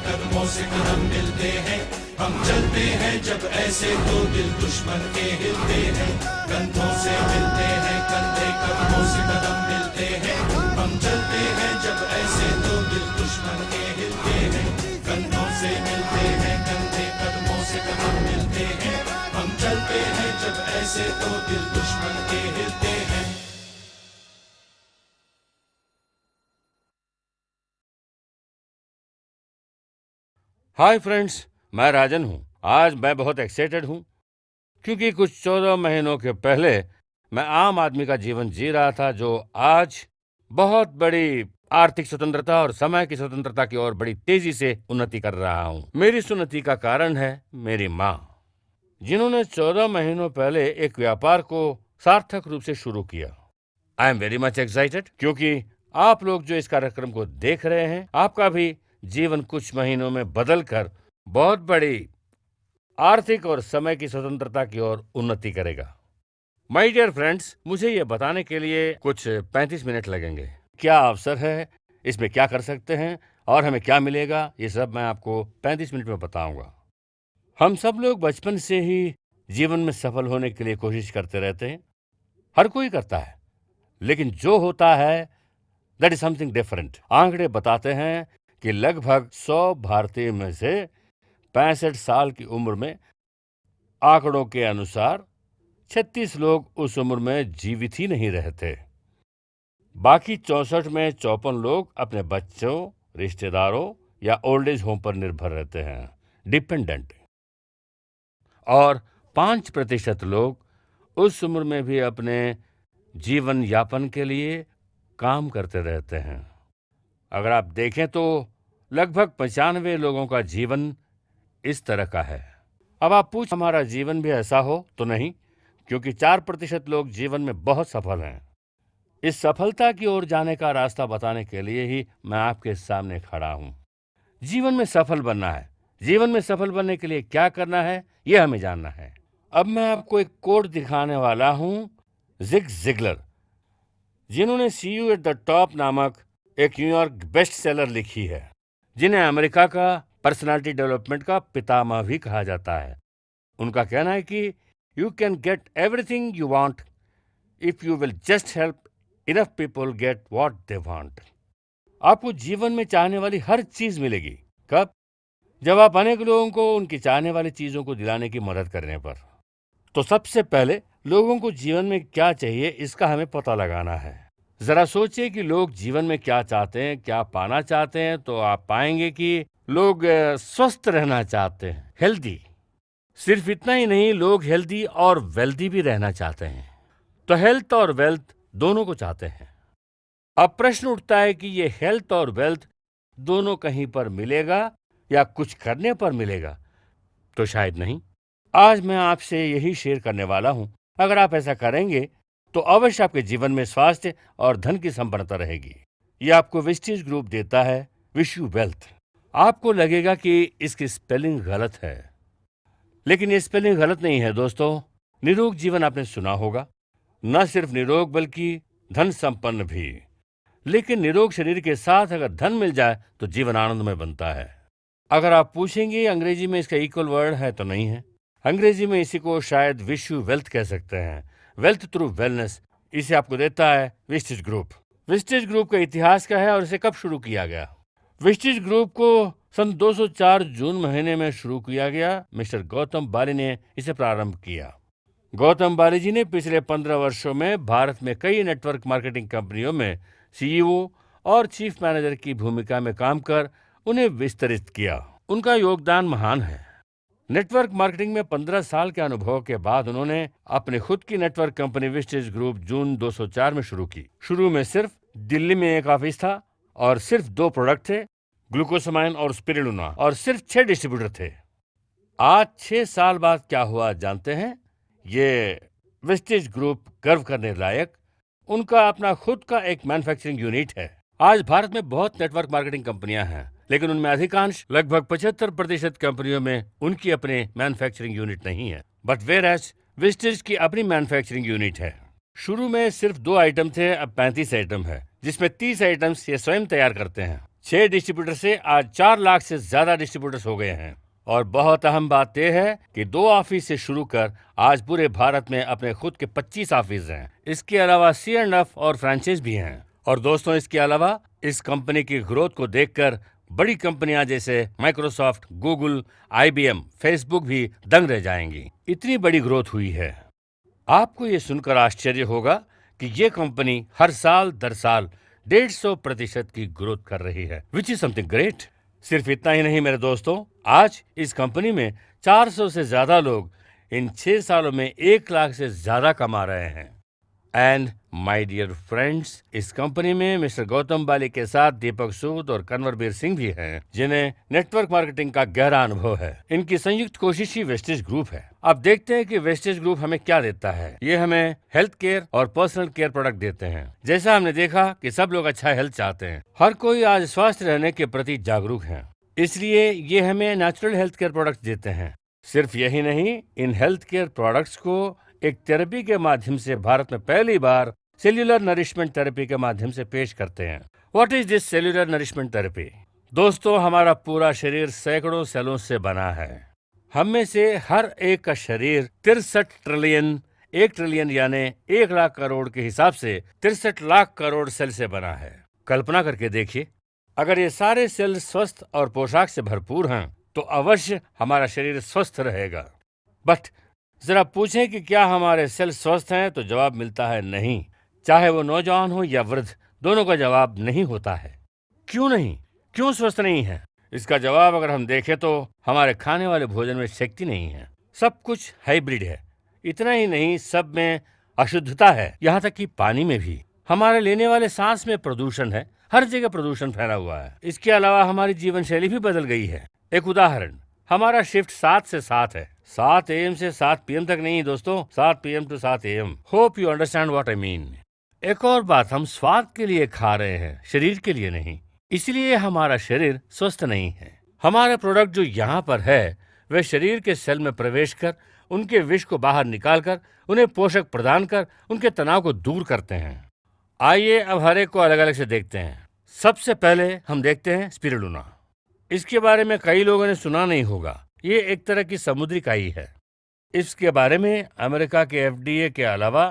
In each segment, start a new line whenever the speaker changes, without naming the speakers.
कदमों से कदम मिलते हैं, हम चलते हैं जब ऐसे तो दिल दुश्मन के हिलते हैं। कंधों से मिलते हैं कंधे, कदमों से कदम मिलते हैं, हम चलते हैं जब ऐसे तो दिल दुश्मन के हिलते हैं। कंधों से मिलते हैं कंधे, कदमों से कदम मिलते हैं, हम चलते हैं जब ऐसे तो दिल दुश्मन के हिलते हैं।
हाय फ्रेंड्स, मैं राजन हूँ। आज मैं बहुत एक्साइटेड हूँ क्योंकि कुछ 14 महीनों के पहले मैं आम आदमी का जीवन जी रहा था जो आज बहुत बड़ी आर्थिक स्वतंत्रता और समय की स्वतंत्रता की ओर बड़ी तेजी से उन्नति कर रहा हूँ। मेरी इस उन्नति का कारण है मेरी माँ, जिन्होंने 14 महीनों पहले एक व्यापार को सार्थक रूप से शुरू किया। I am very much excited क्योंकि आप लोग जो इस कार्यक्रम को देख रहे हैं, आपका भी जीवन कुछ महीनों में बदलकर बहुत बड़ी आर्थिक और समय की स्वतंत्रता की ओर उन्नति करेगा। माय डियर फ्रेंड्स, मुझे ये बताने के लिए कुछ 35 मिनट लगेंगे। क्या अवसर है, इसमें क्या कर सकते हैं और हमें क्या मिलेगा, ये सब मैं आपको 35 मिनट में बताऊंगा। हम सब लोग बचपन से ही जीवन में सफल होने के लिए कोशिश करते रहते हैं। हर कोई करता है, लेकिन जो होता है दैट इज समथिंग डिफरेंट। आंकड़े बताते हैं कि लगभग 100 भारतीय में से 65 साल की उम्र में आंकड़ों के अनुसार 36 लोग उस उम्र में जीवित ही नहीं रहते। बाकी 64 में 54 लोग अपने बच्चों, रिश्तेदारों या ओल्ड एज होम पर निर्भर रहते हैं, डिपेंडेंट। और 5% लोग उस उम्र में भी अपने जीवन यापन के लिए काम करते रहते हैं। अगर आप देखें तो लगभग 95 लोगों का जीवन इस तरह का है। अब आप पूछ, हमारा जीवन भी ऐसा हो? तो नहीं, क्योंकि 4% लोग जीवन में बहुत सफल हैं। इस सफलता की ओर जाने का रास्ता बताने के लिए ही मैं आपके सामने खड़ा हूं। जीवन में सफल बनना है। जीवन में सफल बनने के लिए क्या करना है, यह हमें जानना है। अब मैं आपको एक कोट दिखाने वाला हूं जिग जिगलर, जिन्होंने सी यू एट द टॉप नामक एक न्यूयॉर्क बेस्ट सेलर लिखी है, जिन्हें अमेरिका का पर्सनालिटी डेवलपमेंट का पितामह भी कहा जाता है। उनका कहना है कि you can get everything you want if you will just help enough people get what they want. आपको जीवन में चाहने वाली हर चीज मिलेगी। कब? जब आप अनेक लोगों को उनकी चाहने वाली चीजों को दिलाने की मदद करने पर। तो सबसे पहले लोगों को जीवन में क्या चाहिए, इसका हमें पता लगाना है। जरा सोचिए कि लोग जीवन में क्या चाहते हैं, क्या पाना चाहते हैं, तो आप पाएंगे कि लोग स्वस्थ रहना चाहते हैं, हेल्दी। सिर्फ इतना ही नहीं, लोग हेल्दी और वेल्दी भी रहना चाहते हैं। तो हेल्थ और वेल्थ दोनों को चाहते हैं। अब प्रश्न उठता है कि ये हेल्थ और वेल्थ दोनों कहीं पर मिलेगा या कुछ करने पर मिलेगा? तो शायद नहीं। आज मैं आपसे यही शेयर करने वाला हूं। अगर आप ऐसा करेंगे तो अवश्य आपके जीवन में स्वास्थ्य और धन की संपन्नता रहेगी। ये आपको विस्टीज ग्रुप देता है विश यू वेल्थ। आपको लगेगा कि इसकी स्पेलिंग गलत है, लेकिन ये स्पेलिंग गलत नहीं है दोस्तों। निरोग जीवन आपने सुना होगा। न सिर्फ निरोग बल्कि धन संपन्न भी। लेकिन निरोग शरीर के साथ अगर धन मिल जाए तो जीवन आनंदमय बनता है। अगर आप पूछेंगे अंग्रेजी में इसका इक्वल वर्ड है, तो नहीं है। अंग्रेजी में इसी को शायद विश यू वेल्थ कह सकते हैं। वेल्थ थ्रू वेलनेस, इसे आपको देता है विस्टीज ग्रुप। विस्टीज ग्रुप का इतिहास क्या है और इसे कब शुरू किया गया? विस्टीज ग्रुप को सन 204 जून महीने में शुरू किया गया। मिस्टर गौतम बाली ने इसे प्रारंभ किया। गौतम बाली जी ने पिछले 15 वर्षों में भारत में कई नेटवर्क मार्केटिंग कंपनियों में सीईओ और चीफ मैनेजर की भूमिका में काम कर उन्हें विस्तरित किया। उनका योगदान महान है। नेटवर्क मार्केटिंग में 15 साल के अनुभव के बाद उन्होंने अपने खुद की नेटवर्क कंपनी विस्टीज ग्रुप जून 204 में शुरू की। शुरू में सिर्फ दिल्ली में एक ऑफिस था और सिर्फ 2 प्रोडक्ट थे, ग्लूकोसामाइन और स्पिरुलिना, और सिर्फ 6 डिस्ट्रीब्यूटर थे। आज 6 साल बाद क्या हुआ जानते हैं? ये विस्टीज ग्रुप गर्व करने लायक उनका अपना खुद का एक मैन्युफैक्चरिंग यूनिट है। आज भारत में बहुत नेटवर्क मार्केटिंग कंपनियां हैं, लेकिन उनमें अधिकांश लगभग 75% कंपनियों में उनकी अपने मैन्युफैक्चरिंग यूनिट नहीं है। बट वेयरएज विस्टीज की अपनी मैन्युफैक्चरिंग यूनिट है। शुरू में सिर्फ 2 आइटम थे, अब 35 आइटम है, जिसमें 30 आइटम्स ये स्वयं तैयार करते हैं। 6 डिस्ट्रीब्यूटर से आज 4 लाख से ज्यादा डिस्ट्रीब्यूटर्स हो गए हैं। और बहुत अहम बात यह है कि 2 ऑफिस से शुरू कर आज पूरे भारत में अपने खुद के 25 ऑफिस हैं। इसके अलावा C&F और फ्रेंचाइज भी हैं। और दोस्तों, इसके अलावा इस कंपनी की ग्रोथ को देखकर बड़ी कंपनियां जैसे माइक्रोसॉफ्ट, गूगल, IBM, फेसबुक भी दंग रह जाएंगी। इतनी बड़ी ग्रोथ हुई है। आपको ये सुनकर आश्चर्य होगा कि ये कंपनी हर साल दर साल 150% की ग्रोथ कर रही है, विच इज समथिंग ग्रेट। सिर्फ इतना ही नहीं मेरे दोस्तों, आज इस कंपनी में 400 से ज्यादा लोग इन 6 सालों में 1 लाख से ज्यादा कमा रहे हैं। एंड माय डियर फ्रेंड्स, इस कंपनी में मिस्टर गौतम बाली के साथ दीपक सूद और कन्वरबीर सिंह भी हैं, जिन्हें नेटवर्क मार्केटिंग का गहरा अनुभव है। इनकी संयुक्त कोशिश ही वेस्टेज ग्रुप है। अब देखते हैं कि वेस्टेज ग्रुप हमें क्या देता है। ये हमें हेल्थ केयर और पर्सनल केयर प्रोडक्ट देते हैं। जैसा हमने देखा कि सब लोग अच्छा हेल्थ चाहते हैं, हर कोई आज स्वस्थ रहने के प्रति जागरूक है, इसलिए ये हमें नेचुरल हेल्थ केयर प्रोडक्ट देते हैं। सिर्फ यही नहीं, इन हेल्थ केयर प्रोडक्ट्स को एक थेरेपी के माध्यम से भारत में पहली बार सेल्यूलर नरिशमेंट थेरेपी के माध्यम से पेश करते हैं। What is this cellular nourishment therapy? दोस्तों, हमारा पूरा शरीर सैकड़ों सेलों से बना है। हम में से हर एक का शरीर 63 ट्रिलियन, 1 ट्रिलियन यानी 1 लाख करोड़ के हिसाब से 63 लाख करोड़ सेल से बना है। कल्पना करके देखिए, अगर ये सारे सेल स्वस्थ और पोशाक से भरपूर हैं तो अवश्य हमारा शरीर स्वस्थ रहेगा। बट जरा पूछें कि क्या हमारे सेल स्वस्थ हैं, तो जवाब मिलता है नहीं। चाहे वो नौजवान हो या वृद्ध, दोनों का जवाब नहीं होता है। क्यों नहीं? क्यों स्वस्थ नहीं है? इसका जवाब अगर हम देखें तो हमारे खाने वाले भोजन में शक्ति नहीं है। सब कुछ हाइब्रिड है। इतना ही नहीं, सब में अशुद्धता है, यहाँ तक कि पानी में भी। हमारे लेने वाले सांस में प्रदूषण है, हर जगह प्रदूषण फैला हुआ है। इसके अलावा हमारी जीवन शैली भी बदल गई है। एक उदाहरण, हमारा शिफ्ट 7 से 7 है। 7 AM से 7 PM तक नहीं दोस्तों, 7 PM to 7 AM। Hope you understand what I mean. एक और बात, हम स्वाद के लिए खा रहे हैं, शरीर के लिए नहीं। इसलिए हमारा शरीर स्वस्थ नहीं है। हमारा प्रोडक्ट जो यहाँ पर है, वे शरीर के सेल में प्रवेश कर उनके विष को बाहर निकालकर उन्हें पोषक प्रदान कर उनके तनाव को दूर करते हैं। आइए अब हर एक को अलग अलग से देखते हैं। सबसे पहले हम देखते हैं स्पिरुलिना। इसके बारे में कई लोगों ने सुना नहीं होगा। ये एक तरह की समुद्री काई है। इसके बारे में अमेरिका के FDA के अलावा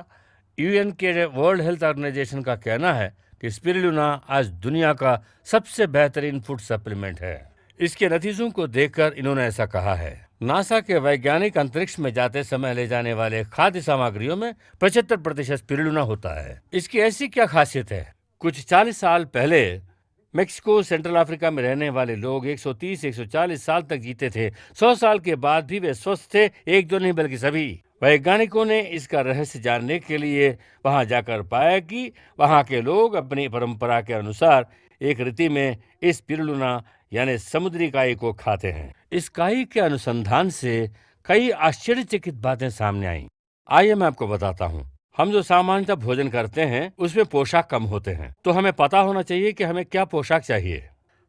UN के वर्ल्ड हेल्थ ऑर्गेनाइजेशन का कहना है कि स्पिरुलिना आज दुनिया का सबसे बेहतरीन फूड सप्लीमेंट है। इसके नतीजों को देखकर इन्होंने ऐसा कहा है। नासा के वैज्ञानिक अंतरिक्ष में जाते समय ले जाने वाले खाद्य सामग्रियों में 75% स्पिरुलिना होता है। इसकी ऐसी क्या खासियत है? कुछ 40 साल पहले मेक्सिको, सेंट्रल अफ्रीका में रहने वाले लोग 130-140 साल तक जीते थे। 100 साल के बाद भी वे स्वस्थ थे, एक दो नहीं बल्कि सभी। वैज्ञानिकों ने इसका रहस्य जानने के लिए वहां जाकर पाया कि वहां के लोग अपनी परंपरा के अनुसार एक रीति में इस स्पिरुलिना यानी समुद्री काई को खाते हैं। इस काई के अनुसंधान से कई आश्चर्यचकित बातें सामने आई। आइए मैं आपको बताता हूँ। हम जो सामान्यतः भोजन करते हैं उसमें पोषक कम होते हैं, तो हमें पता होना चाहिए कि हमें क्या पोषक चाहिए।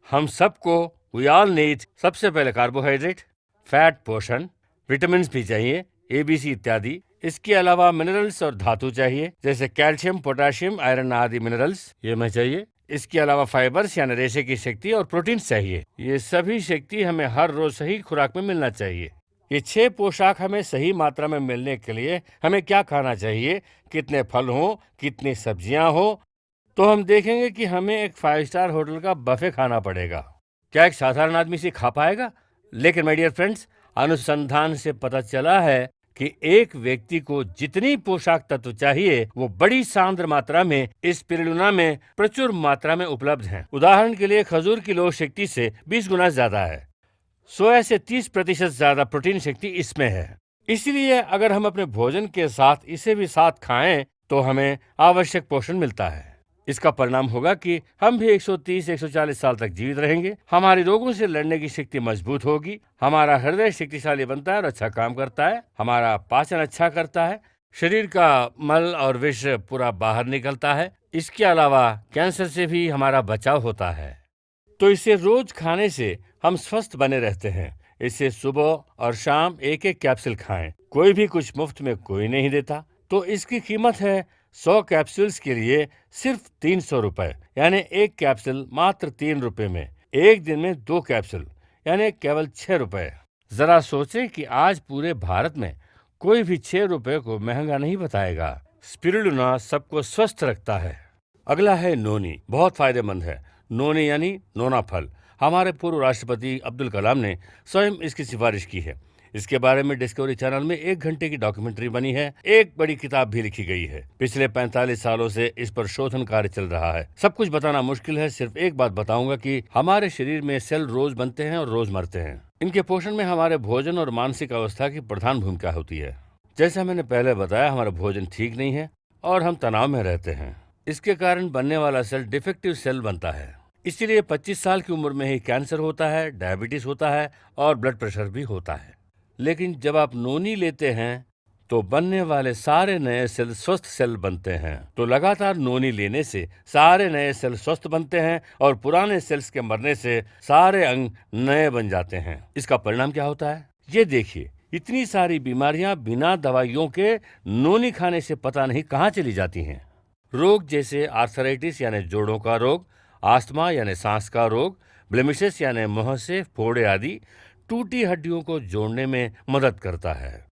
हम सबको वी ऑल नीड सबसे पहले कार्बोहाइड्रेट, फैट पोषण, विटामिन भी चाहिए, ABC इत्यादि। इसके अलावा मिनरल्स और धातु चाहिए, जैसे कैल्शियम, पोटेशियम, आयरन आदि मिनरल्स, ये हमें चाहिए। इसके अलावा फाइबर्स यानी रेशे की शक्ति और प्रोटीन्स चाहिए। ये सभी शक्ति हमें हर रोज सही खुराक में मिलना चाहिए। ये 6 पोशाक हमें सही मात्रा में मिलने के लिए हमें क्या खाना चाहिए, कितने फल हों, कितनी सब्जियां हों, तो हम देखेंगे कि हमें एक 5 स्टार होटल का बफे खाना पड़ेगा। क्या एक साधारण आदमी से खा पाएगा? लेकिन माय डियर फ्रेंड्स, अनुसंधान से पता चला है कि एक व्यक्ति को जितनी पोषक तत्व चाहिए वो बड़ी सांद्र मात्रा में इस स्पिरुलिना में प्रचुर मात्रा में उपलब्ध हैं। उदाहरण के लिए खजूर की लोह शक्ति से 20 गुना ज्यादा है। सोया से 30% ज्यादा प्रोटीन शक्ति इसमें है। इसलिए अगर हम अपने भोजन के साथ इसे भी साथ खाएं तो हमें आवश्यक पोषण मिलता है। इसका परिणाम होगा कि हम भी 130-140 साल तक जीवित रहेंगे। हमारी रोगों से लड़ने की शक्ति मजबूत होगी। हमारा हृदय शक्तिशाली बनता है और अच्छा काम करता है। हमारा पाचन अच्छा करता है। शरीर का मल और विष पूरा बाहर निकलता है। इसके अलावा कैंसर से भी हमारा बचाव होता है। तो इसे रोज खाने से हम स्वस्थ बने रहते हैं। इसे सुबह और शाम एक एक कैप्सूल खाएं। कोई भी कुछ मुफ्त में कोई नहीं देता, तो इसकी कीमत है 100 कैप्सूल्स के लिए सिर्फ 300 रुपए, यानी एक कैप्सूल मात्र 3 रुपए में, एक दिन में 2 कैप्सूल यानी केवल 6 रुपए। जरा सोचें कि आज पूरे भारत में कोई भी 6 रुपए को महंगा नहीं बताएगा। स्पिरुलिना सबको स्वस्थ रखता है। अगला है नोनी, बहुत फायदेमंद है। नोनी यानी नोना फल। हमारे पूर्व राष्ट्रपति अब्दुल कलाम ने स्वयं इसकी सिफारिश की है। इसके बारे में डिस्कवरी चैनल में 1 घंटे की डॉक्यूमेंट्री बनी है, एक बड़ी किताब भी लिखी गई है। पिछले 45 सालों से इस पर शोधन कार्य चल रहा है। सब कुछ बताना मुश्किल है, सिर्फ एक बात बताऊंगा कि हमारे शरीर में सेल रोज बनते हैं और रोज मरते हैं। इनके पोषण में हमारे भोजन और मानसिक अवस्था की प्रधान भूमिका होती है। जैसा मैंने पहले बताया, हमारा भोजन ठीक नहीं है और हम तनाव में रहते हैं। इसके कारण बनने वाला सेल डिफेक्टिव सेल बनता है। इसीलिए 25 साल की उम्र में ही कैंसर होता है, डायबिटीज होता है और ब्लड प्रेशर भी होता है। लेकिन जब आप नोनी लेते हैं तो बनने वाले सारे नए सेल स्वस्थ सेल बनते हैं। तो लगातार नोनी लेने से सारे नए सेल स्वस्थ बनते हैं और पुराने सेल्स के मरने से सारे अंग नए बन जाते हैं। इसका परिणाम क्या होता है, ये देखिए। इतनी सारी बीमारियां बिना दवाइयों के नोनी खाने से पता नहीं कहाँ चली जाती हैं। रोग जैसे आर्थराइटिस यानी जोड़ों का रोग, आस्थमा यानी सांस का रोग, ब्लेमिशेस यानी मुंह से फोड़े आदि टूटी हड्डियों को जोड़ने में मदद करता है।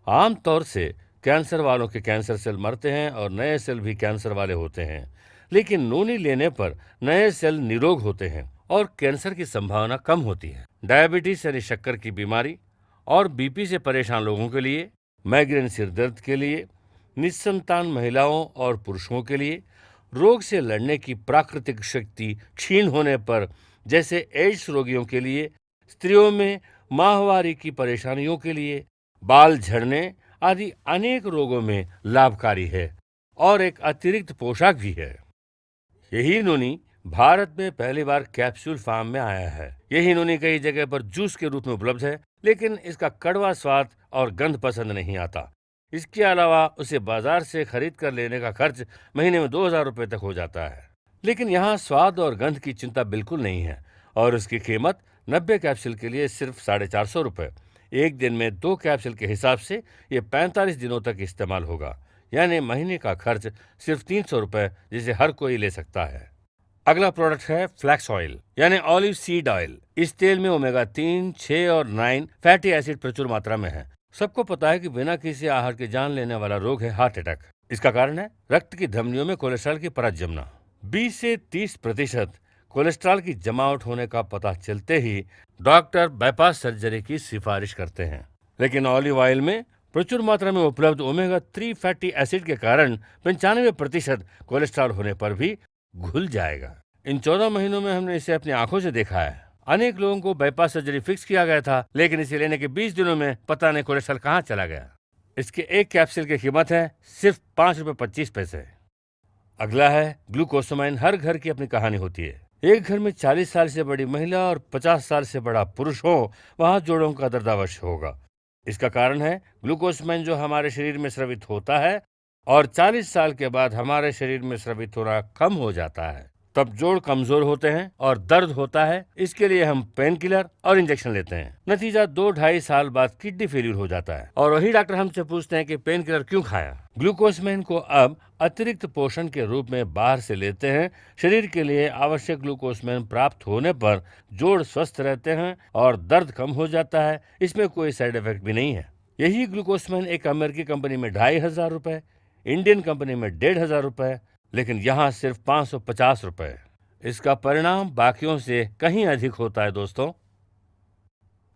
आमतौर से कैंसर वालों के कैंसर सेल मरते हैं और नए सेल भी कैंसर वाले होते हैं। लेकिन नोनी लेने पर नए सेल निरोग होते हैं और कैंसर की संभावना कम होती है। डायबिटीज यानी शक्कर की बीमारी और बीपी से परेशान लोगों के लिए, माइग्रेन सिर दर्द के लिए, निस्संतान महिलाओं और पुरुषों के लिए, रोग से लड़ने की प्राकृतिक शक्ति क्षीण होने पर जैसे एड्स रोगियों के लिए, स्त्रियों में माहवारी की परेशानियों के लिए, बाल झड़ने आदि अनेक रोगों में लाभकारी है और एक अतिरिक्त पोशाक भी है। यही नोनी भारत में पहली बार कैप्सूल फॉर्म में आया है। यही नोनी कई जगह पर जूस के रूप में उपलब्ध है, लेकिन इसका कड़वा स्वाद और गंध पसंद नहीं आता। इसके अलावा उसे बाजार से खरीद कर लेने का खर्च महीने में 2000 रुपए तक हो जाता है। लेकिन यहाँ स्वाद और गंध की चिंता बिल्कुल नहीं है और उसकी कीमत 90 कैप्सूल के लिए सिर्फ 450 रुपए। एक दिन में 2 कैप्सूल के हिसाब से ये 45 दिनों तक इस्तेमाल होगा, यानी महीने का खर्च सिर्फ 300 रुपए, जिसे हर कोई ले सकता है। अगला प्रोडक्ट है फ्लैक्स ऑयल यानी ऑलिव सीड ऑयल। इस तेल में ओमेगा 3, 6 और 9 फैटी एसिड प्रचुर मात्रा में है। सबको पता है कि बिना किसी आहार के जान लेने वाला रोग है हार्ट अटैक। इसका कारण है रक्त की धमनियों में कोलेस्ट्रॉल की परत जमना। 20 से 30% कोलेस्ट्रॉल की जमावट होने का पता चलते ही डॉक्टर बाईपास सर्जरी की सिफारिश करते हैं। लेकिन ऑलिव ऑयल में प्रचुर मात्रा में उपलब्ध ओमेगा 3 फैटी एसिड के कारण 95% कोलेस्ट्रॉल होने पर भी घुल जाएगा। इन 14 महीनों में हमने इसे अपनी आंखों से देखा है। अनेक लोगों को बाईपास सर्जरी फिक्स किया गया था, लेकिन इसे लेने के 20 दिनों में पता नहीं कोलेस्ट्रॉल कहाँ चला गया। इसके एक कैप्सूल की कीमत है सिर्फ 5 रुपए 25 पैसे। अगला है ग्लूकोसामाइन। हर घर की अपनी कहानी होती है। एक घर में 40 साल से बड़ी महिला और 50 साल से बड़ा पुरुष हो, वहां जोड़ों का दर्द अवश्य होगा। इसका कारण है ग्लूकोसामाइन जो हमारे शरीर में स्रावित होता है और 40 साल के बाद हमारे शरीर में स्रावित होना कम हो जाता है। तब जोड़ कमजोर होते हैं और दर्द होता है। इसके लिए हम पेन किलर और इंजेक्शन लेते हैं। नतीजा 2-2.5 साल बाद किडनी फेलियर हो जाता है और वही डॉक्टर हमसे पूछते हैं कि पेन किलर क्यों खाया। ग्लूकोसामाइन को अब अतिरिक्त पोषण के रूप में बाहर से लेते हैं। शरीर के लिए आवश्यक ग्लूकोसामाइन प्राप्त होने पर जोड़ स्वस्थ रहते हैं और दर्द कम हो जाता है। इसमें कोई साइड इफेक्ट भी नहीं है। यही ग्लूकोसामाइन एक अमेरिकी कंपनी में 2500 रुपए, इंडियन कंपनी में 1500 रुपए, लेकिन यहाँ सिर्फ 550 रुपए। इसका परिणाम बाकियों से कहीं अधिक होता है दोस्तों।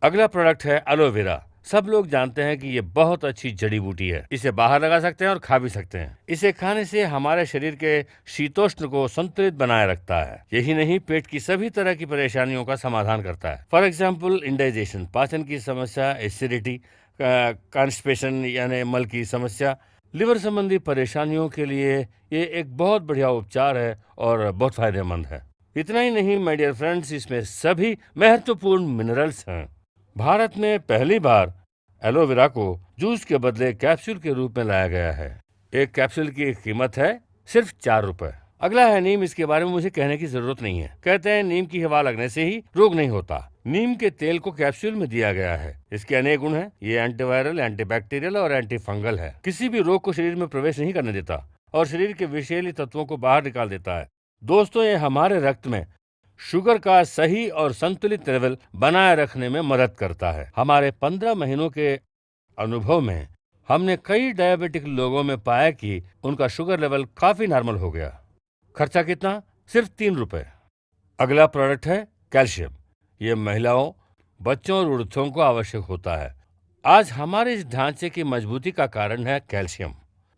अगला प्रोडक्ट है एलोवेरा। सब लोग जानते हैं कि ये बहुत अच्छी जड़ी बूटी है। इसे बाहर लगा सकते हैं और खा भी सकते हैं। इसे खाने से हमारे शरीर के शीतोष्ण को संतुलित बनाए रखता है। यही नहीं, पेट की सभी तरह की परेशानियों का समाधान करता है। फॉर एग्जाम्पल इंडाइजेशन, पाचन की समस्या, एसिडिटी, कॉन्स्टिपेशन यानी मल की समस्या, लिवर संबंधी परेशानियों के लिए ये एक बहुत बढ़िया उपचार है और बहुत फायदेमंद है। इतना ही नहीं माय डियर फ्रेंड्स, इसमें सभी महत्वपूर्ण मिनरल्स हैं। भारत में पहली बार एलोवेरा को जूस के बदले कैप्सूल के रूप में लाया गया है। एक कैप्सूल की कीमत है सिर्फ 4 रुपए। अगला है नीम। इसके बारे में मुझे कहने की जरूरत नहीं है। कहते हैं नीम की हवा लगने से ही रोग नहीं होता। नीम के तेल को कैप्सूल में दिया गया है। इसके अनेक गुण हैं। ये एंटीवायरल, एंटीबैक्टीरियल और एंटी फंगल है। किसी भी रोग को शरीर में प्रवेश नहीं करने देता और शरीर के विषैली तत्वों को बाहर निकाल देता है। दोस्तों, ये हमारे रक्त में शुगर का सही और संतुलित लेवल बनाए रखने में मदद करता है। हमारे 15 महीनों के अनुभव में हमने कई डायबिटिक लोगों में पाया कि उनका शुगर लेवल काफी नॉर्मल हो गया। खर्चा कितना? सिर्फ 3 रुपए। अगला प्रोडक्ट है कैल्शियम। ये महिलाओं, बच्चों और वृद्धों को आवश्यक होता है। आज हमारे इस ढांचे की मजबूती का कारण है कैल्शियम।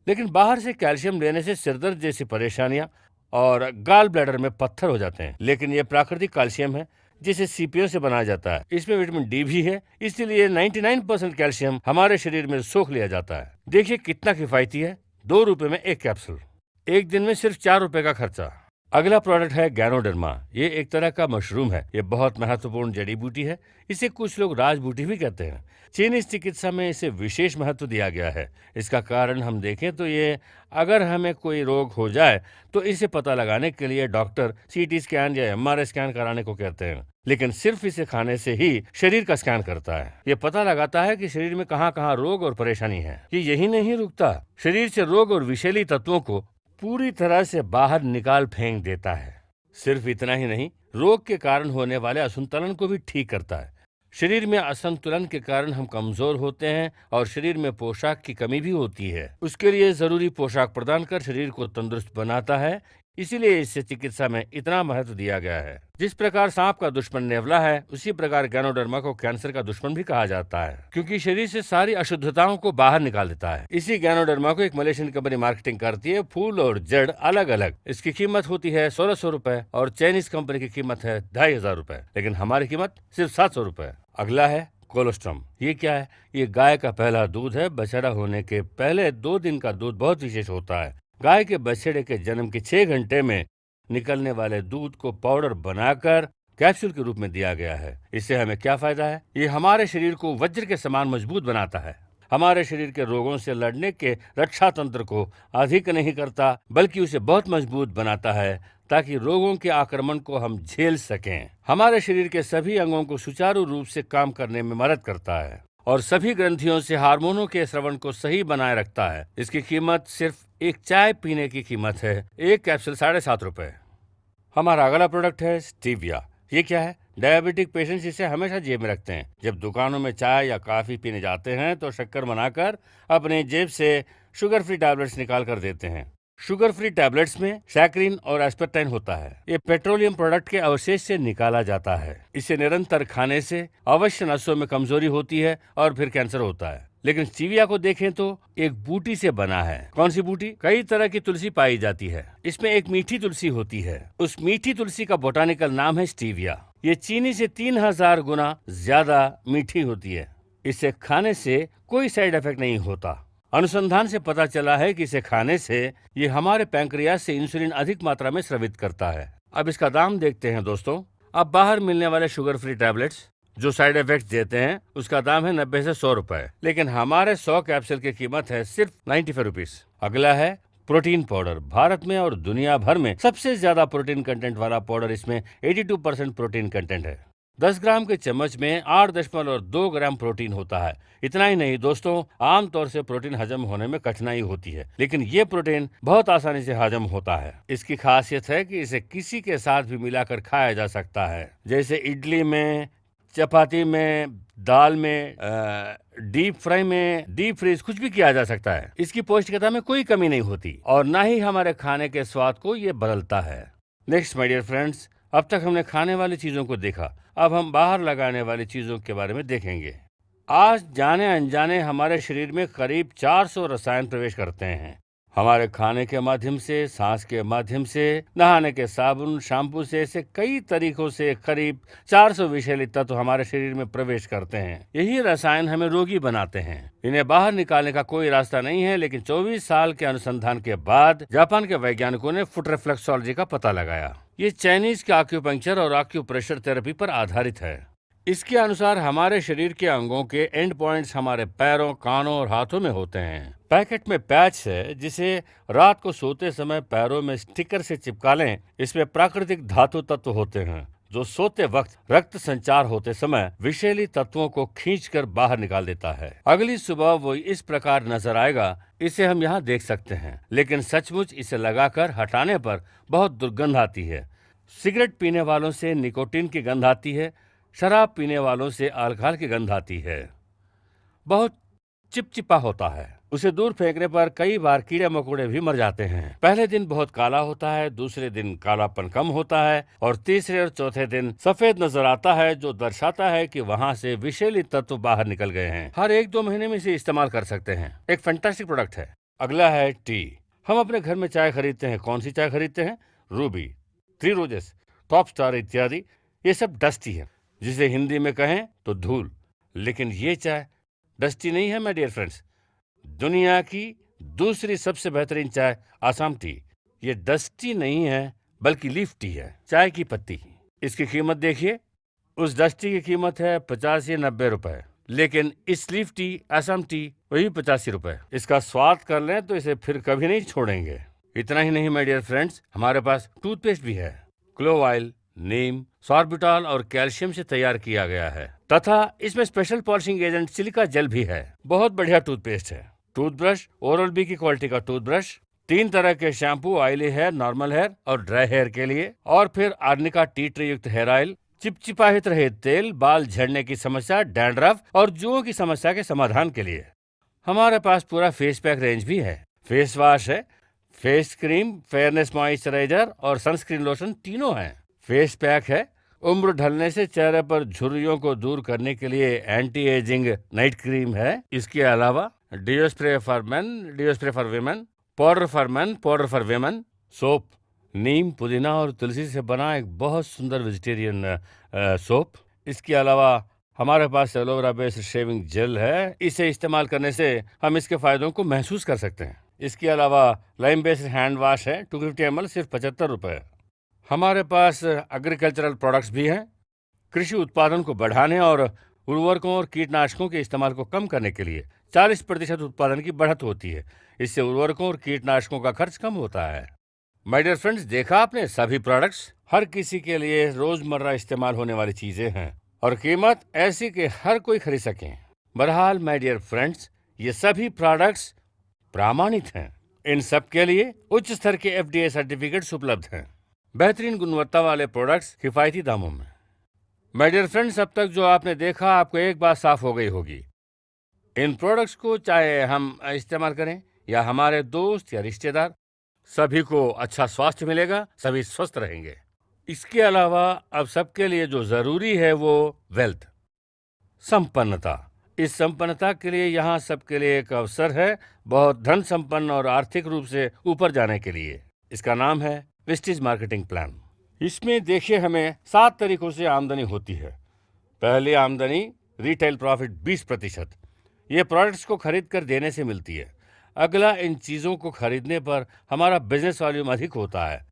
लेकिन बाहर से कैल्शियम लेने से सिरदर्द जैसी परेशानियां और गाल ब्लैडर में पत्थर हो जाते हैं। लेकिन ये प्राकृतिक कैल्शियम है जिसे सीपीओ से बनाया जाता है। इसमें विटामिन डी भी है, इसलिए 99% कैल्शियम हमारे शरीर में सोख लिया जाता है। देखिए कितना किफायती है, 2 रुपए में एक कैप्सूल, एक दिन में सिर्फ 4 रुपए का खर्चा। अगला प्रोडक्ट है गैनोडर्मा। ये एक तरह का मशरूम है। ये बहुत महत्वपूर्ण जड़ी बूटी है। इसे कुछ लोग राजबूटी भी कहते हैं। चीनी चिकित्सा में इसे विशेष महत्व दिया गया है। इसका कारण हम देखें तो ये, अगर हमें कोई रोग हो जाए तो इसे पता लगाने के लिए डॉक्टर सीटी स्कैन या एमआरआई स्कैन कराने को कहते हैं। लेकिन सिर्फ इसे खाने से ही शरीर का स्कैन करता है। ये पता लगाता है कि शरीर में कहाँ कहाँ रोग और परेशानी है। ये यही नहीं रुकता, शरीर से रोग और विषैली तत्वों को पूरी तरह से बाहर निकाल फेंक देता है। सिर्फ इतना ही नहीं, रोग के कारण होने वाले असंतुलन को भी ठीक करता है। शरीर में असंतुलन के कारण हम कमजोर होते हैं और शरीर में पोशाक की कमी भी होती है। उसके लिए जरूरी पोशाक प्रदान कर शरीर को तंदुरुस्त बनाता है। इसीलिए इसे चिकित्सा में इतना महत्व दिया गया है। जिस प्रकार सांप का दुश्मन नेवला है, उसी प्रकार गैनोडर्मा को कैंसर का दुश्मन भी कहा जाता है, क्योंकि शरीर से सारी अशुद्धताओं को बाहर निकाल देता है। इसी गैनोडर्मा को एक मलेशियन कंपनी मार्केटिंग करती है। फूल और जड़ अलग अलग। इसकी कीमत होती है 1600 रुपए और चाइनीज कंपनी की कीमत है 2500 रुपए, लेकिन हमारी कीमत सिर्फ 700 रुपए। अगला है कोलोस्ट्रम। ये क्या है? ये गाय का पहला दूध है। बछड़ा होने के पहले 2 दिन का दूध बहुत विशेष होता है। गाय के बछड़े के जन्म के 6 घंटे में निकलने वाले दूध को पाउडर बनाकर कैप्सूल के रूप में दिया गया है। इससे हमें क्या फायदा है? ये हमारे शरीर को वज्र के समान मजबूत बनाता है। हमारे शरीर के रोगों से लड़ने के रक्षा तंत्र को अधिक नहीं करता, बल्कि उसे बहुत मजबूत बनाता है ताकि रोगों के आक्रमण को हम झेल सकें। हमारे शरीर के सभी अंगों को सुचारू रूप से काम करने में मदद करता है और सभी ग्रंथियों से हार्मोनों के स्रवण को सही बनाए रखता है। इसकी कीमत सिर्फ एक चाय पीने की कीमत है। एक कैप्सूल 7.5 रुपए। हमारा अगला प्रोडक्ट है स्टीविया। ये क्या है? डायबिटिक पेशेंट्स इसे हमेशा जेब में रखते हैं। जब दुकानों में चाय या कॉफी पीने जाते हैं तो शक्कर बनाकर अपने जेब से शुगर फ्री टैबलेट्स निकाल कर देते हैं। शुगर फ्री टैबलेट्स में सैकरिन और एस्पर्टाइन होता है। ये पेट्रोलियम प्रोडक्ट के अवशेष से निकाला जाता है। इसे निरंतर खाने से अवश्य नसों में कमजोरी होती है और फिर कैंसर होता है। लेकिन स्टीविया को देखें तो एक बूटी से बना है। कौन सी बूटी? कई तरह की तुलसी पाई जाती है। इसमें एक मीठी तुलसी होती है। उस मीठी तुलसी का बोटानिकल नाम है स्टीविया। ये चीनी से 3000 गुना ज्यादा मीठी होती है। इसे खाने से कोई साइड इफेक्ट नहीं होता। अनुसंधान से पता चला है कि इसे खाने से ये हमारे पैंक्रियास से इंसुलिन अधिक मात्रा में स्रावित करता है। अब इसका दाम देखते हैं दोस्तों। अब बाहर मिलने वाले शुगर फ्री टैबलेट्स जो साइड इफेक्ट देते हैं, उसका दाम है 90 से 100 रुपए, लेकिन हमारे 100 कैप्सूल की कीमत है सिर्फ 95 रुपीज। अगला है प्रोटीन पाउडर। भारत में और दुनिया भर में सबसे ज्यादा प्रोटीन कंटेंट वाला पाउडर। इसमें 82% प्रोटीन कंटेंट है। 10 ग्राम के चम्मच में 8.2 ग्राम प्रोटीन होता है। इतना ही नहीं दोस्तों, आमतौर से प्रोटीन हजम होने में कठिनाई होती है, लेकिन ये प्रोटीन बहुत आसानी से हजम होता है। इसकी खासियत है कि इसे किसी के साथ भी मिलाकर खाया जा सकता है, जैसे इडली में, चपाती में, दाल में, डीप फ्राई में, डीप फ्रीज, कुछ भी किया जा सकता है। इसकी पौष्टिकता में कोई कमी नहीं होती और ना ही हमारे खाने के स्वाद को ये बदलता है। नेक्स्ट माय डियर फ्रेंड्स, अब तक हमने खाने वाली चीजों को देखा। अब हम बाहर लगाने वाली चीजों के बारे में देखेंगे। आज जाने अनजाने हमारे शरीर में करीब 400 रसायन प्रवेश करते हैं। हमारे खाने के माध्यम से, सांस के माध्यम से, नहाने के साबुन, शैम्पू से, ऐसे कई तरीकों से करीब 400 विषैले तत्व हमारे शरीर में प्रवेश करते हैं। यही रसायन हमें रोगी बनाते हैं। इन्हें बाहर निकालने का कोई रास्ता नहीं है, लेकिन 24 साल के अनुसंधान के बाद जापान के वैज्ञानिकों ने फुट रिफ्लेक्सोलॉजी का पता लगाया। ये चाइनीज के आक्यूपंक्चर और आक्यूप्रेशर थेरेपी पर आधारित है। इसके अनुसार हमारे शरीर के अंगों के एंड पॉइंट्स हमारे पैरों, कानों और हाथों में होते हैं। पैकेट में पैच है जिसे रात को सोते समय पैरों में स्टिकर से चिपका लें। इसमें प्राकृतिक धातु तत्व होते हैं जो सोते वक्त रक्त संचार होते समय विषैली तत्वों को खींचकर बाहर निकाल देता है। अगली सुबह वो इस प्रकार नजर आएगा। इसे हम यहाँ देख सकते हैं, लेकिन सचमुच इसे लगाकर हटाने पर बहुत दुर्गंध आती है। सिगरेट पीने वालों से निकोटीन की गंध आती है, शराब पीने वालों से अल्कोहल की गंध आती है। बहुत चिपचिपा होता है। उसे दूर फेंकने पर कई बार कीड़े मकोड़े भी मर जाते हैं। पहले दिन बहुत काला होता है, दूसरे दिन कालापन कम होता है और तीसरे और चौथे दिन सफेद नजर आता है, जो दर्शाता है कि वहाँ से विषैली तत्व बाहर निकल गए हैं। हर 1-2 महीने में इसे इस्तेमाल कर सकते हैं। एक फैंटास्टिक प्रोडक्ट है। अगला है टी। हम अपने घर में चाय खरीदते हैं। कौन सी चाय खरीदते हैं? Ruby, three roses, top star इत्यादि। ये सब डस्टी है, जिसे हिंदी में कहें तो धूल। लेकिन ये चाय डस्टी नहीं है माय डियर फ्रेंड्स। दुनिया की दूसरी सबसे बेहतरीन चाय आसाम टी, ये डस्टी नहीं है बल्कि लीफ टी है, चाय की पत्ती। इसकी कीमत देखिए, उस डस्टी की कीमत है 50 या 90 रुपए, लेकिन इस लीफ टी आसाम टी वही 85 रुपए। इसका स्वाद कर लें तो इसे फिर कभी नहीं छोड़ेंगे। इतना ही नहीं माय डियर फ्रेंड्स, हमारे पास टूथपेस्ट भी है। क्लोव ऑयल, नीम, सॉर्बिटॉल और कैल्शियम से तैयार किया गया है तथा इसमें special polishing agent silica gel भी है। बहुत बढ़िया टूथपेस्ट है। टूथब्रश ओरल बी की क्वालिटी का टूथब्रश, 3 तरह के shampoo, oily hair, normal hair और ड्राई हेयर के लिए, और फिर आर्निका टी ट्री युक्त हेयर ऑयल, चिपचिपाहित रहे तेल, बाल झड़ने की समस्या, डैंड्रफ और जुओं की समस्या के समाधान के लिए। हमारे पास पूरा फेस पैक रेंज भी है। फेस वॉश है, फेस क्रीम, फेयरनेस मॉइस्चराइजर और सनस्क्रीन लोशन तीनों हैं। फेस पैक है, उम्र ढलने से चेहरे पर झुर्रियों को दूर करने के लिए एंटी एजिंग नाइट क्रीम है। इसके अलावा deo spray for men, deo spray for women, powder for men, powder for women, soap, neem, पुदीना और तुलसी से बना एक बहुत सुंदर वेजिटेरियन सोप। इसके अलावा हमारे पास एलोवेरा बेस्ड शेविंग जेल है। इसे इस्तेमाल करने से हम इसके फायदों को महसूस कर सकते हैं। इसके अलावा लाइम बेस्ड हैंड वॉश है, 250 ml, सिर्फ 75 रुपए। हमारे पास एग्रीकल्चरल प्रोडक्ट्स भी हैं। कृषि उत्पादन को बढ़ाने और उर्वरकों और कीटनाशकों के इस्तेमाल को कम करने के लिए 40% उत्पादन की बढ़त होती है। इससे उर्वरकों और कीटनाशकों का खर्च कम होता है। माय डियर फ्रेंड्स, देखा आपने, सभी प्रोडक्ट्स हर किसी के लिए रोजमर्रा इस्तेमाल होने वाली चीजें हैं और कीमत ऐसी कि हर कोई खरीद सके। बहरहाल माय डियर फ्रेंड्स, ये सभी प्रोडक्ट्स प्रामाणित हैं। इन सब के लिए उच्च स्तर के FDA सर्टिफिकेट्स उपलब्ध हैं। बेहतरीन गुणवत्ता वाले प्रोडक्ट्स किफायती दामों में। माय डियर फ्रेंड्स, अब तक जो आपने देखा, आपको एक बात साफ हो गई होगी। इन प्रोडक्ट्स को चाहे हम इस्तेमाल करें या हमारे दोस्त या रिश्तेदार, सभी को अच्छा स्वास्थ्य मिलेगा, सभी स्वस्थ रहेंगे। इसके अलावा अब सबके लिए जो जरूरी है वो वेल्थ, संपन्नता। इस संपन्नता के लिए यहाँ सबके लिए एक अवसर है, बहुत धन संपन्न और आर्थिक रूप से ऊपर जाने के लिए। इसका नाम है विस्टीज मार्केटिंग प्लान। इसमें देखिए, हमें 7 तरीकों से आमदनी होती है। पहली आमदनी रिटेल प्रॉफिट 20%, ये प्रोडक्ट्स को खरीद कर देने से मिलती है। अगला, इन चीज़ों को खरीदने पर हमारा बिजनेस वॉल्यूम अधिक होता है।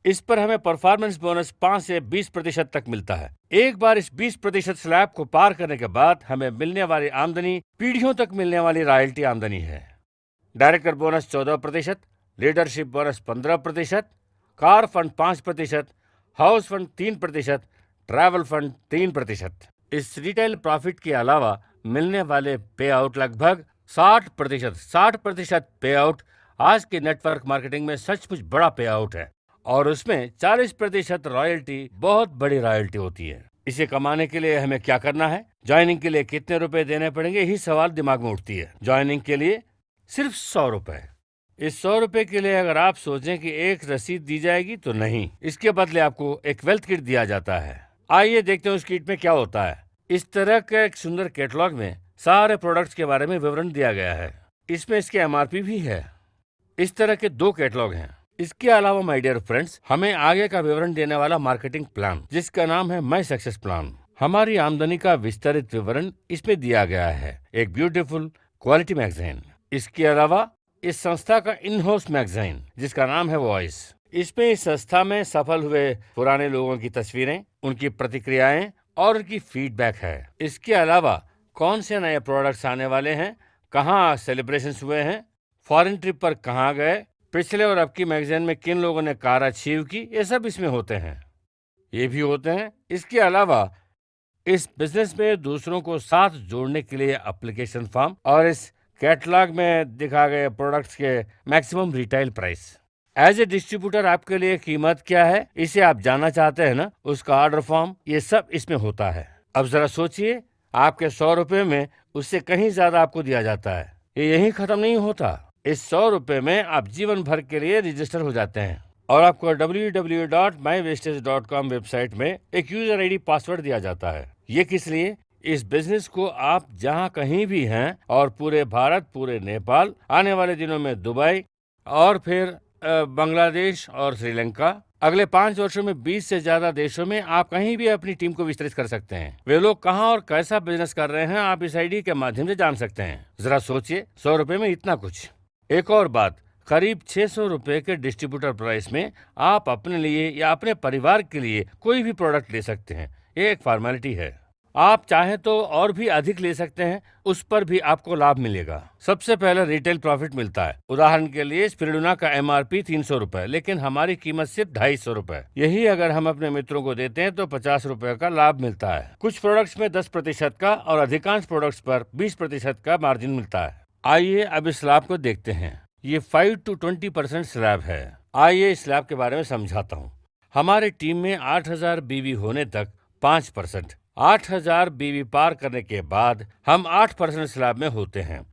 इस पर हमें परफॉर्मेंस बोनस 5 से 20% तक मिलता है। एक बार इस 20% स्लैब को पार करने के बाद हमें मिलने वाली आमदनी पीढ़ियों तक मिलने वाली रॉयल्टी आमदनी है। Director bonus 14%, leadership bonus 15%, car fund 5%, house fund 3%, travel fund 3%। इस रिटेल प्रॉफिट के अलावा मिलने वाले पे आउट लगभग 60% पे आउट आज के नेटवर्क मार्केटिंग में सचमुच बड़ा पे आउट है और उसमें 40% रॉयल्टी बहुत बड़ी रॉयल्टी होती है। इसे कमाने के लिए हमें क्या करना है? ज्वाइनिंग के लिए कितने रुपए देने पड़ेंगे, यही सवाल दिमाग में उठती है। ज्वाइनिंग के लिए सिर्फ 100 रुपए। इस 100 रुपए के लिए अगर आप सोचें कि एक रसीद दी जाएगी तो नहीं, इसके बदले आपको एक वेल्थ किट दिया जाता है। आइए देखते हैं उस किट में क्या होता है। इस तरह के एक सुंदर कैटलॉग में सारे प्रोडक्ट्स के बारे में विवरण दिया गया है। इसमें इसके MRP भी है। इस तरह के 2 कैटलॉग हैं। इसके अलावा माय डियर फ्रेंड्स, हमें आगे का विवरण देने वाला मार्केटिंग प्लान, जिसका नाम है माय सक्सेस प्लान। हमारी आमदनी का विस्तारित विवरण इसमें दिया गया है। एक ब्यूटीफुल क्वालिटी मैगजीन। इसके अलावा इस संस्था का इन हाउस मैगजीन, जिसका नाम है वॉइस। इसमें इस संस्था में सफल हुए पुराने लोगों की तस्वीरें, उनकी प्रतिक्रियाएं और उनकी फीडबैक है। इसके अलावा कौन से नए प्रोडक्ट्स आने वाले हैं, कहाँ सेलिब्रेशंस हुए हैं, फॉरेन ट्रिप पर कहाँ गए, पिछले और अब की मैगजीन में किन लोगों ने कार अचीव की, ये सब इसमें होते हैं। ये भी होते हैं। इसके अलावा इस बिजनेस में दूसरों को साथ जोड़ने के लिए एप्लीकेशन फॉर्म और इस कैटलॉग में दिखा गए प्रोडक्ट्स के maximum retail price. As a distributor आपके लिए कीमत क्या है, इसे आप जानना चाहते हैं ना, उसका ऑर्डर फॉर्म, ये सब इसमें होता है। अब जरा सोचिए, आपके 100 रुपए में उससे कहीं ज्यादा आपको दिया जाता है। ये यहीं खत्म नहीं होता। इस 100 रुपए में आप जीवन भर के लिए रजिस्टर हो जाते हैं और आपको www.mywastage.com वेबसाइट में एक यूजर आईडी पासवर्ड दिया जाता है। ये किस लिए? इस बिजनेस को आप जहां कहीं भी हैं और पूरे भारत, पूरे नेपाल, आने वाले दिनों में दुबई और फिर बांग्लादेश और श्रीलंका, अगले 5 वर्षों में 20 से ज्यादा देशों में आप कहीं भी अपनी टीम को विस्तृत कर सकते हैं। वे लोग कहां और कैसा बिजनेस कर रहे हैं आप इस आईडी के माध्यम से जान सकते हैं। जरा सोचिए, 100 रुपए में इतना कुछ। एक और बात, करीब 600 रुपए के डिस्ट्रीब्यूटर प्राइस में आप अपने लिए या अपने परिवार के लिए कोई भी प्रोडक्ट ले सकते हैं। ये एक फॉर्मेलिटी है। आप चाहें तो और भी अधिक ले सकते हैं, उस पर भी आपको लाभ मिलेगा। सबसे पहले रिटेल प्रॉफिट मिलता है। उदाहरण के लिए स्पिरुलिना का एमआरपी 300 रुपए, लेकिन हमारी कीमत सिर्फ 250 रुपए। यही अगर हम अपने मित्रों को देते हैं तो 50 रुपए का लाभ मिलता है। कुछ प्रोडक्ट्स में 10% का और अधिकांश प्रोडक्ट्स पर 20% का मार्जिन मिलता है। आइए अब इस लाभ को देखते हैं। ये 5 to 20% स्लैब है। आइए इस स्लैब के बारे में समझाता हूँ। हमारी टीम में 8000 बीवी होने तक 5%, 8000 बीवी पार करने के बाद हम 8% स्लैब में होते हैं।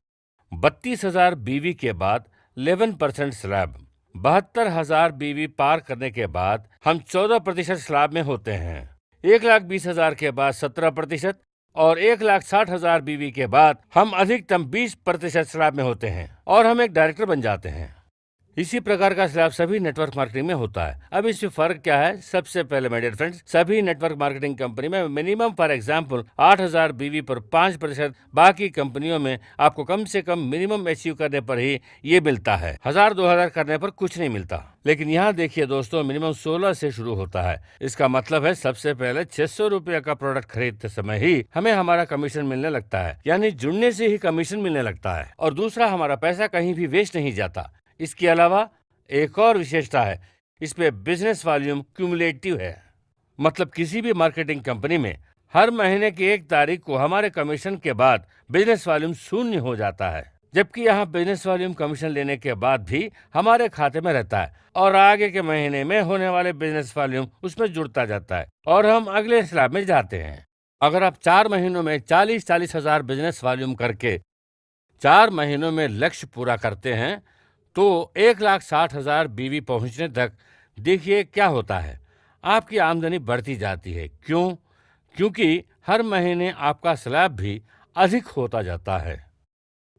32,000 बीवी के बाद 11% स्लैब, 72,000 बीवी पार करने के बाद हम 14% स्लैब में होते हैं। 1,20,000 के बाद 17% और 1,60,000 बीवी के बाद हम अधिकतम 20% स्लैब में होते हैं और हम एक डायरेक्टर बन जाते हैं। इसी प्रकार का स्लैब सभी नेटवर्क मार्केटिंग में होता है। अब इसमें फर्क क्या है? सबसे पहले माय डियर फ्रेंड्स, सभी नेटवर्क मार्केटिंग कंपनी में मिनिमम फॉर एग्जांपल 8,000 बीवी पर 5%, बाकी कंपनियों में आपको कम से कम मिनिमम अचीव करने पर ही ये मिलता है। 1,000-2,000 करने पर कुछ नहीं मिलता। लेकिन यहाँ देखिए दोस्तों, मिनिमम 16 से शुरू होता है। इसका मतलब है सबसे पहले 600 रुपये का प्रोडक्ट खरीदते समय ही हमें हमारा कमीशन मिलने लगता है, यानी जुड़ने से ही कमीशन मिलने लगता है। और दूसरा, हमारा पैसा कहीं भी वेस्ट नहीं जाता। इसके अलावा एक और विशेषता है, इसमें बिजनेस वॉल्यूम क्यूमुलेटिव है। मतलब किसी भी मार्केटिंग कंपनी में हर महीने की 1 तारीख को हमारे कमीशन के बाद बिजनेस वॉल्यूम 0 हो जाता है, जबकि यहाँ बिजनेस वॉल्यूम कमीशन लेने के बाद भी हमारे खाते में रहता है और आगे के महीने में होने वाले बिजनेस वॉल्यूम उसमें जुड़ता जाता है और हम अगले स्लैब में जाते हैं। अगर आप 4 महीनों में 40-40 हजार बिजनेस वॉल्यूम करके 4 महीनों में लक्ष्य पूरा करते हैं तो 1,60,000 बीवी पहुंचने तक देखिए क्या होता है, आपकी आमदनी बढ़ती जाती है। क्यों? क्योंकि हर महीने आपका स्लैब भी अधिक होता जाता है।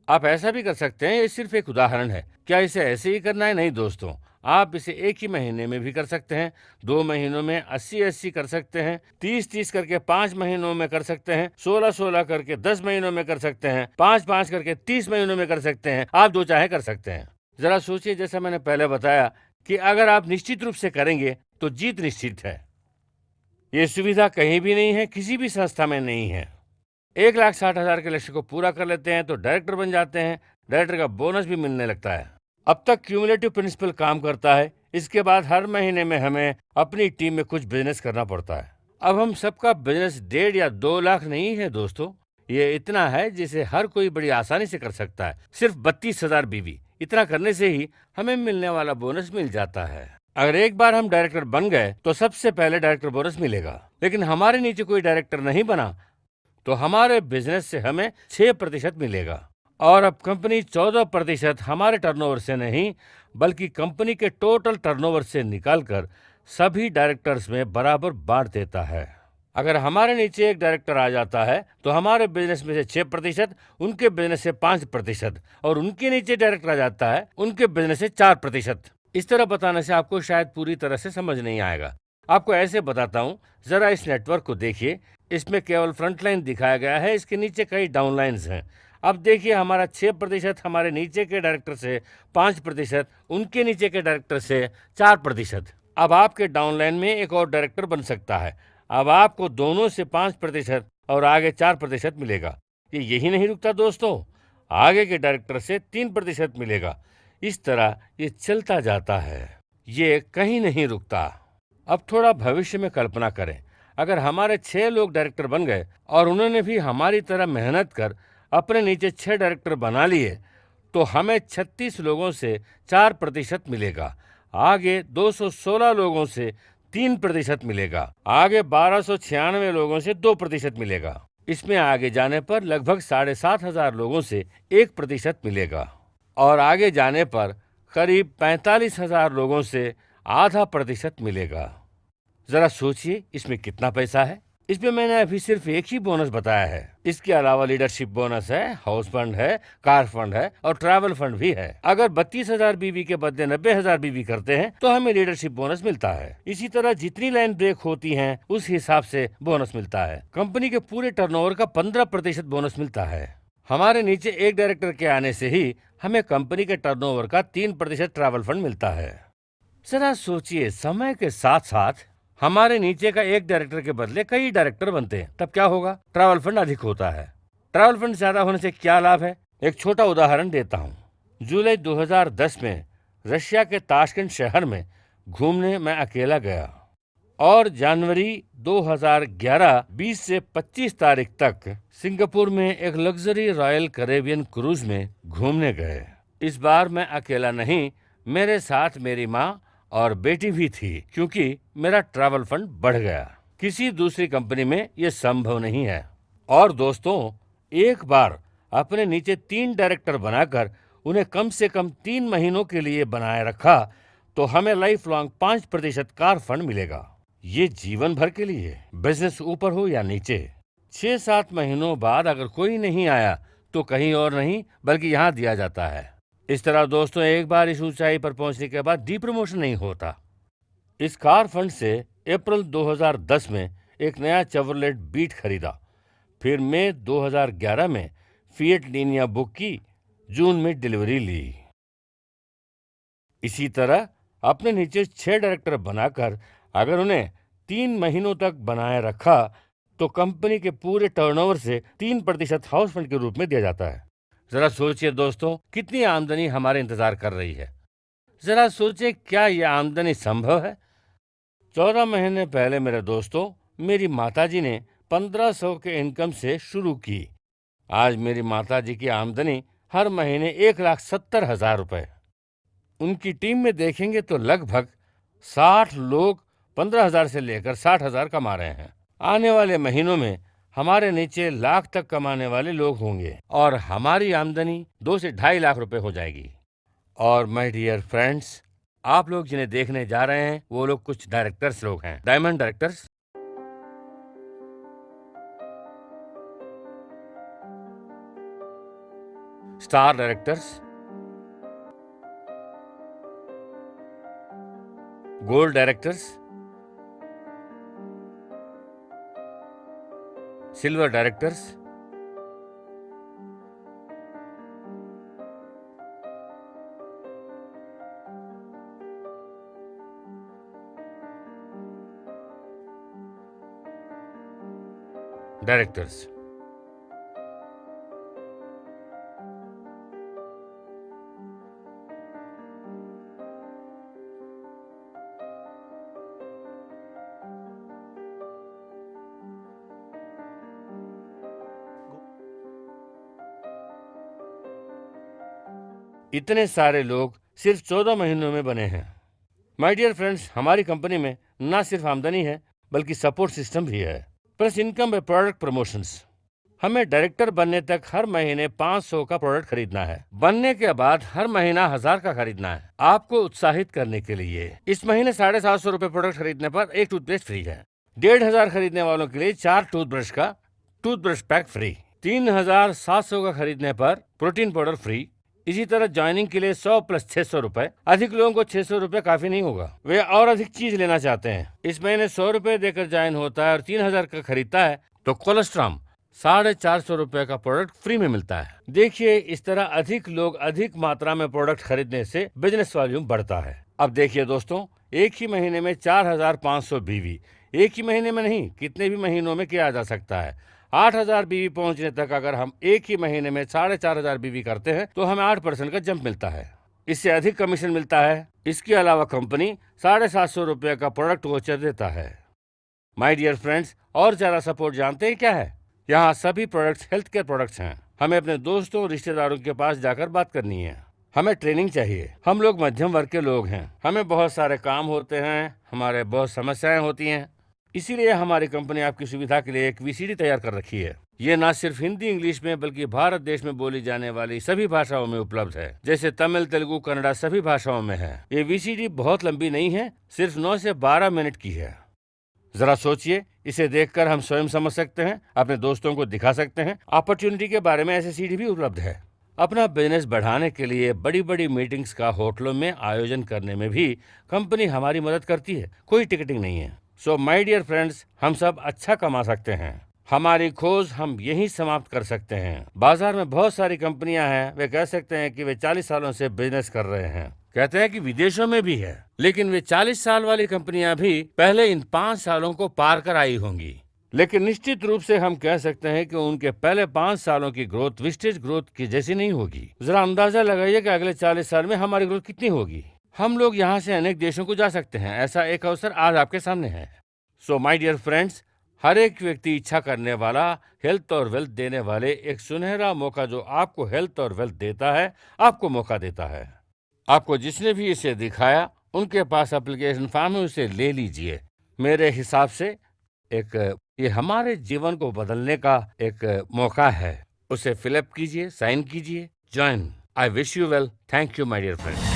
आप ऐसा भी कर सकते हैं, ये सिर्फ एक उदाहरण है। क्या इसे ऐसे ही करना है? नहीं दोस्तों, आप इसे एक ही महीने में भी कर सकते हैं, 2 महीनों में 80-80 कर सकते हैं, 30-30 करके 5 महीनों में कर सकते हैं, 16-16 करके 10 महीनों में कर सकते हैं, 5-5 करके 30 महीनों में कर सकते हैं। आप जो चाहे कर सकते हैं। जरा सोचिए, जैसा मैंने पहले बताया कि अगर आप निश्चित रूप से करेंगे तो जीत निश्चित है। ये सुविधा कहीं भी नहीं है, किसी भी संस्था में नहीं है। 1,60,000 के लक्ष्य को पूरा कर लेते हैं तो डायरेक्टर बन जाते हैं, डायरेक्टर का बोनस भी मिलने लगता है। अब तक क्यूमुलेटिव प्रिंसिपल काम करता है। इसके बाद हर महीने में हमें अपनी टीम में कुछ बिजनेस करना पड़ता है। अब हम सबका बिजनेस 1.5 या 2 लाख नहीं है दोस्तों, ये इतना है जिसे हर कोई बड़ी आसानी से कर सकता है। सिर्फ 32,000 बीवी, इतना करने से ही हमें मिलने वाला बोनस मिल जाता है। अगर एक बार हम डायरेक्टर बन गए तो सबसे पहले डायरेक्टर बोनस मिलेगा। लेकिन हमारे नीचे कोई डायरेक्टर नहीं बना तो हमारे बिजनेस से हमें 6% मिलेगा। और अब कंपनी 14% हमारे टर्नओवर से नहीं बल्कि कंपनी के टोटल टर्नओवर से निकालकर सभी डायरेक्टर्स में बराबर बांट देता है। अगर हमारे नीचे एक डायरेक्टर आ जाता है तो हमारे बिजनेस में से 6%, उनके बिजनेस से 5% और उनके नीचे डायरेक्टर आ जाता है उनके बिजनेस से 4%। इस तरह बताने से आपको शायद पूरी तरह से समझ नहीं आएगा। आपको ऐसे बताता हूँ, जरा इस नेटवर्क को देखिए। इसमें केवल फ्रंट लाइन दिखाया गया है, इसके नीचे कई डाउन लाइन्स हैं। अब देखिए, हमारा 6% हमारे नीचे के डायरेक्टर से, 5% उनके नीचे के डायरेक्टर से, 4%। अब आपके डाउन लाइन में एक और डायरेक्टर बन सकता है। अब आपको दोनों से 5% और आगे 4% मिलेगा। यही नहीं रुकता दोस्तों, आगे के डायरेक्टर से 3% मिलेगा। इस तरह ये चलता जाता है, ये कहीं नहीं रुकता। अब थोड़ा भविष्य में कल्पना करें, अगर हमारे 6 लोग डायरेक्टर बन गए और उन्होंने भी हमारी तरह मेहनत कर अपने नीचे 6 डायरेक्टर बना लिए, तो हमें 36 लोगों से 4% मिलेगा, आगे 216 लोगों से 3% मिलेगा, आगे 1296 लोगों से 2% मिलेगा। इसमें आगे जाने पर लगभग 7,500 लोगों से 1% मिलेगा और आगे जाने पर करीब 45,000 लोगों से आधा प्रतिशत मिलेगा। जरा सोचिए इसमें कितना पैसा है। इसमें मैंने अभी सिर्फ एक ही बोनस बताया है। इसके अलावा लीडरशिप बोनस है, हाउस फंड है, कार फंड है और ट्रैवल फंड भी है। अगर 32,000 बीवी के बदले 90,000 बीवी करते हैं तो हमें लीडरशिप बोनस मिलता है। इसी तरह जितनी लाइन ब्रेक होती हैं उस हिसाब से बोनस मिलता है। कंपनी के पूरे टर्नओवर का 15% बोनस मिलता है। हमारे नीचे एक डायरेक्टर के आने से ही हमें कंपनी के टर्नओवर का 3% ट्रैवल फंड मिलता है। जरा सोचिए, समय के साथ साथ हमारे नीचे का एक डायरेक्टर के बदले कई डायरेक्टर बनते हैं, तब क्या होगा? ट्रैवल फंड अधिक होता है। ट्रैवल फंड ज्यादा होने से क्या लाभ है? एक छोटा उदाहरण देता हूँ। जुलाई 2010 में रशिया के ताशकंद शहर में घूमने मैं अकेला गया और जनवरी 2011 20 से 25 तारीख तक सिंगापुर में एक लग्जरी रॉयल कैरेबियन क्रूज में घूमने गए। इस बार मैं अकेला नहीं, मेरे साथ मेरी माँ और बेटी भी थी, क्योंकि मेरा ट्रैवल फंड बढ़ गया। किसी दूसरी कंपनी में यह संभव नहीं है। और दोस्तों, एक बार अपने नीचे 3 डायरेक्टर बनाकर उन्हें कम से कम 3 महीनों के लिए बनाए रखा तो हमें लाइफ लॉन्ग 5% कार फंड मिलेगा। ये जीवन भर के लिए, बिजनेस ऊपर हो या नीचे। 6-7 महीनों बाद अगर कोई नहीं आया तो कहीं और नहीं बल्कि यहाँ दिया जाता है। इस तरह दोस्तों, एक बार इस ऊंचाई पर पहुंचने के बाद डी प्रमोशन नहीं होता। इस कार फंड से अप्रैल 2010 में एक नया चेवरलेट बीट खरीदा, फिर मई 2011 में फिएट लीनिया बुक की, जून में डिलीवरी ली। इसी तरह अपने नीचे 6 डायरेक्टर बनाकर अगर उन्हें 3 महीनों तक बनाए रखा तो कंपनी के पूरे टर्नओवर से 3% हाउस फंड के रूप में दिया जाता है। जरा सोचिए दोस्तों, कितनी आमदनी हमारे इंतजार कर रही है। जरा सोचिए, क्या यह आमदनी संभव है? 14 महीने पहले मेरे दोस्तों, मेरी माताजी ने 1500 के इनकम से शुरू की। आज मेरी माताजी की आमदनी हर महीने 1,70,000 रुपए। उनकी टीम में देखेंगे तो लगभग 60 लोग 15,000 से लेकर 60,000 कमा रहे हैं। आने वाले महीनों में हमारे नीचे लाख तक कमाने वाले लोग होंगे और हमारी आमदनी 2 से 2.5 लाख रुपए हो जाएगी। और माय डियर फ्रेंड्स, आप लोग जिन्हें देखने जा रहे हैं वो लोग कुछ डायरेक्टर्स लोग हैं, diamond directors, star directors, gold directors, silver directors, directors. इतने सारे लोग सिर्फ 14 महीनों में बने हैं। माय डियर फ्रेंड्स, हमारी कंपनी में ना सिर्फ आमदनी है बल्कि सपोर्ट सिस्टम भी है, प्लस इनकम है प्रोडक्ट प्रमोशंस। हमें डायरेक्टर बनने तक हर महीने 500 का प्रोडक्ट खरीदना है। बनने के बाद हर महीना 1000 का खरीदना है। आपको उत्साहित करने के लिए इस महीने 750 रुपए प्रोडक्ट खरीदने पर एक टूथपेस्ट फ्री है। 1,500 खरीदने वालों के लिए 4 टूथब्रश का टूथब्रश पैक फ्री। 3,700 का खरीदने पर प्रोटीन पाउडर फ्री। इसी तरह ज्वाइनिंग के लिए 100 + 600 रुपए। अधिक लोगों को 600 रुपए काफी नहीं होगा, वे और अधिक चीज लेना चाहते हैं। इस महीने 100 रुपए देकर ज्वाइन होता है और 3,000 का खरीदता है तो कोलेस्ट्रॉम 450 रुपए का प्रोडक्ट फ्री में मिलता है। देखिए, इस तरह अधिक लोग अधिक मात्रा में प्रोडक्ट खरीदने से बिजनेस वॉल्यूम बढ़ता है। अब देखिए दोस्तों, एक ही महीने में 4,500 बीवी, एक ही महीने में नहीं, कितने भी महीनों में किया जा सकता है। 8,000 बीवी पहुंचने तक अगर हम एक ही महीने में 4,500 बीवी करते हैं तो हमें 8% का जंप मिलता है। इससे अधिक कमीशन मिलता है। इसके अलावा कंपनी 750 रुपये का प्रोडक्ट वोचर देता है। माय डियर फ्रेंड्स, और ज़्यादा सपोर्ट जानते हैं क्या है? यहाँ सभी प्रोडक्ट्स हेल्थ केयर प्रोडक्ट्स हैं। हमें अपने दोस्तों और रिश्तेदारों के पास जाकर बात करनी है। हमें ट्रेनिंग चाहिए। हम लोग मध्यम वर्ग के लोग हैं। हमें बहुत सारे काम होते हैं, हमारे बहुत समस्याएं होती हैं। इसीलिए हमारी कंपनी आपकी सुविधा के लिए एक वीसीडी तैयार कर रखी है। ये ना सिर्फ हिंदी इंग्लिश में बल्कि भारत देश में बोली जाने वाली सभी भाषाओं में उपलब्ध है, जैसे तमिल, तेलुगु, कन्नड़ा सभी भाषाओं में है। ये वीसीडी बहुत लंबी नहीं है, सिर्फ 9 से 12 मिनट की है। जरा सोचिए, इसे देखकर हम स्वयं समझ सकते हैं, अपने दोस्तों को दिखा सकते हैं। अपॉर्चुनिटी के बारे में ऐसे सीडी भी उपलब्ध है। अपना बिजनेस बढ़ाने के लिए बड़ी बड़ी मीटिंग्स का होटलों में आयोजन करने में भी कंपनी हमारी मदद करती है। कोई टिकटिंग नहीं है। सो माय डियर फ्रेंड्स, हम सब अच्छा कमा सकते हैं। हमारी खोज हम यहीं समाप्त कर सकते हैं। बाजार में बहुत सारी कंपनियां हैं, वे कह सकते हैं कि वे 40 सालों से बिजनेस कर रहे हैं। कहते हैं कि विदेशों में भी है, लेकिन वे 40 साल वाली कंपनियां भी पहले इन 5 सालों को पार कर आई होंगी। लेकिन निश्चित रूप से हम कह सकते हैं कि उनके पहले 5 सालों की ग्रोथ विस्टेज ग्रोथ की जैसी नहीं होगी। जरा अंदाजा लगाइए कि अगले 40 साल में हमारी ग्रोथ कितनी होगी। हम लोग यहाँ से अनेक देशों को जा सकते हैं। ऐसा एक अवसर आज आपके सामने है। सो माय डियर फ्रेंड्स, हर एक व्यक्ति इच्छा करने वाला, हेल्थ और वेल्थ देने वाले एक सुनहरा मौका जो आपको हेल्थ और वेल्थ देता है, आपको मौका देता है। आपको जिसने भी इसे दिखाया, उनके पास एप्लीकेशन फॉर्म है, उसे ले लीजिए। मेरे हिसाब से ये हमारे जीवन को बदलने का एक मौका है। उसे फिलअप कीजिए, साइन कीजिए, join. I wish you well. Thank you my dear friends.